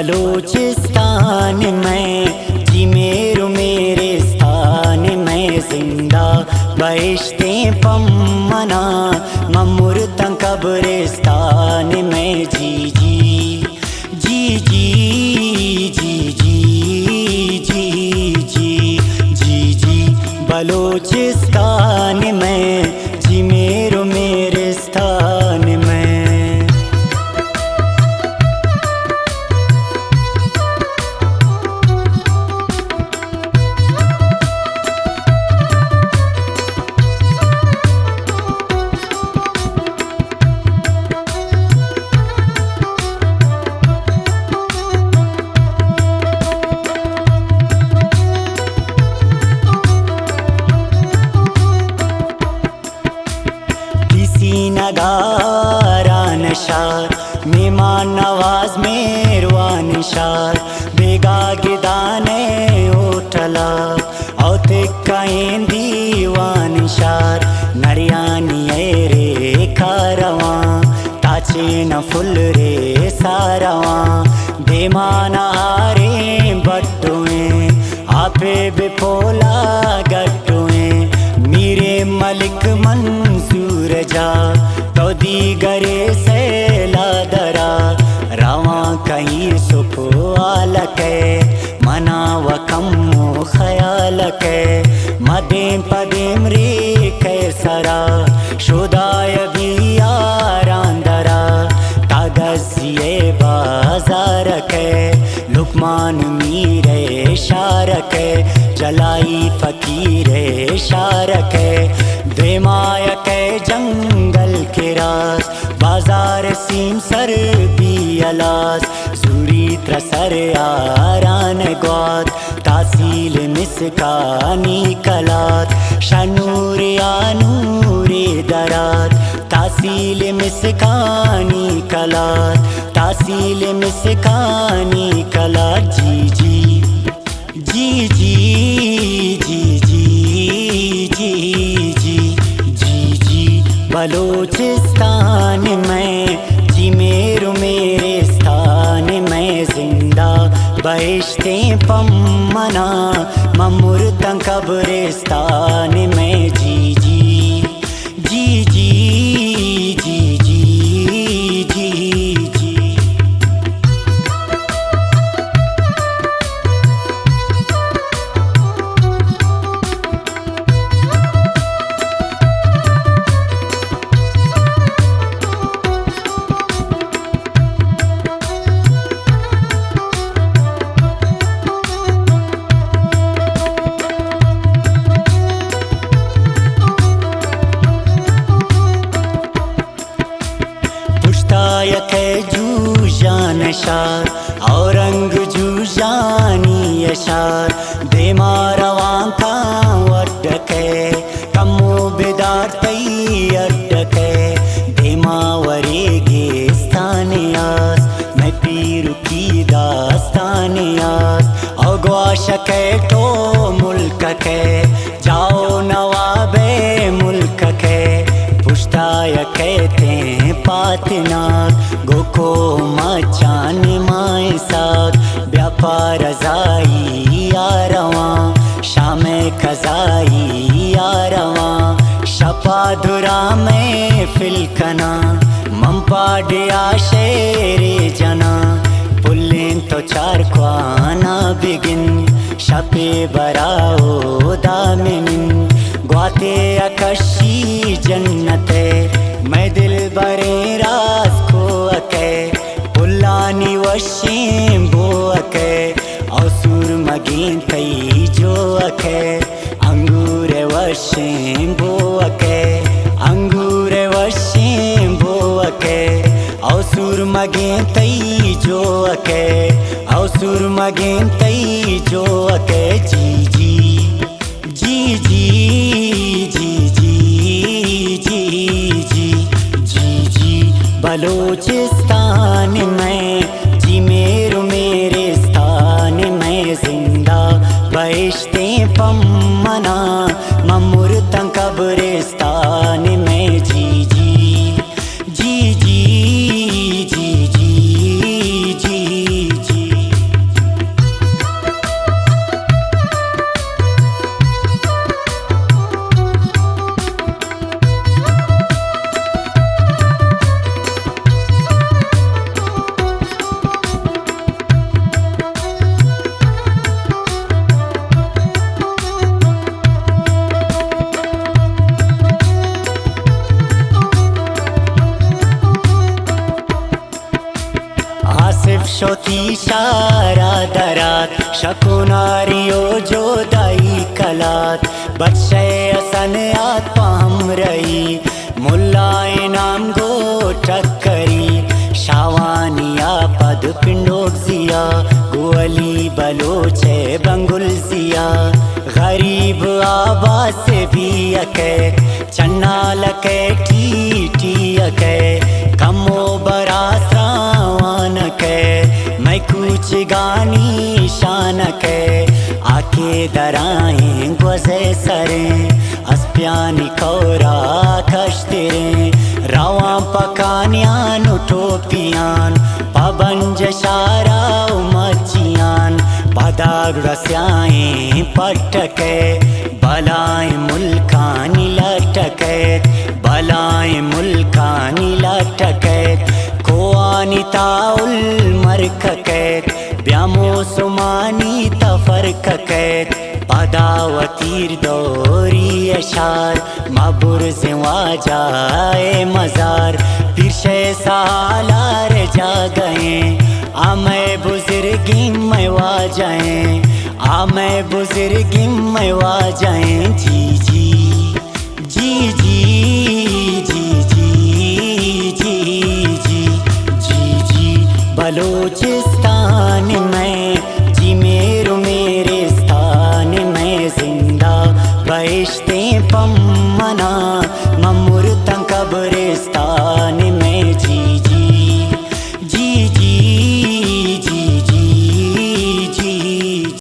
बलूचिस्तान में जी मेरे स्थान में जिंदा बहिश्ते पम्मना ममुर्तं कब्रिस्तान में जी जी जी जी जी जी जी जी जी जी बलूचिस्तान में जी मेरे स्थान में। नगारा नशार मेहमान नवाज मेहरबान शार बेगा गिदाने उठला औते काइन दीवान शार नरियानी रे कारवा ताचे न फुल रे सारवा बेमाना रे बट्टुए आपे बेपोला गट्टुए मेरे मलिक मंसूर जा तो दी गरे से लादरा रवा कहीं सुखवाल के मना व कम ख्याल के मदेम पदेम रे कैसरा शुदाय भी यारांदरा तागज़िए बाजार के लुकमान मीरे शार के जलाई फकीर शार के देमाय के जंगल के रास बाजार सीम सर भी अलास जूरी त्रसर आरान ग्वाद तासील मिसकानी कलात शनूर आनूरे दरात तासील मिसकानी कलात तासील मिसकानी कलात जी जी जी जी जी जी जी जी जी जी बलूचिस्तान में जी मेरे स्थान में जिंदा बहिश्ते पम्मना ममुर्तं कब्रिस्तान में जी जी जी जी जी जी जी जी। शार औरंग जूजानी यशार देमारवां का वड्डके कमो बेदार तई अड्डके देमावरे गे स्थानियास मैं पीर की दास्तानियास अगवाश के तो मुल्क के जाओ नवाबे मुल्क के पुश्ताय कहते पातनाक गोको मचान माए साथ व्यापार जाई यारवा शामे खजाई यारवा शपाधुरा में फिलकना मम्पाडिया शेरे जना पुल्लें तो चार क्वाना बिगिन शपे बराओ दामिन ग्वाते अकशी जन्नते मैं दिल बरे रास को अके पुल्लानी वशीम बो अके औसुर मगीन तई जो अके अंगूर वशीम बो अके अंगूर वशीम बो अके औसुर मगीन तई जो अके औसुर मगीन तई जो अके जी जी जी जी जी जी जी जी जी जी बलूचिस्तान में जी मेरे स्थान में जिंदा बहिश्ते पम्मना ममुर्तं कब्रिस्तान में जी जी जी जी जी जी जी जी। शौकी शारा दरात शकुनारियो जो दाई कलात बच्चे असन आत पाम रही मुल्लाए नाम गो टक्करी शावानिया पद पिंडोक जिया गोली बलोचे बंगुल जिया गरीब आवाज से भी अके चन्ना लके टी अके कमो बरा सावन के मैं कुछ गानी शान के आके दराएं गुजे सरे अस्प्यानी कौरा कश्तरे रवा पकानियान टोपियान पबंज शारा मचियान पदाग रस्याएं पटके बलाएं मुल्कानी लटके बलाएं मुल्कानी लटके कोआनी ताउल मरकके ब्यामो सुमानी तफरकके पदावतीर दौरी अशार मबुर से जाए मजार पिरशे सालार जा गए आमे बुजुर्गी में वा जाए आमे बुजुर्गी में वा जाए जी जी जी जी जी जी जी जी जी जी बलोचिस्तान में जी मेरे स्थान में जिंदा बहिश्ते पम्मना ममुर तंग कब्रिस्तान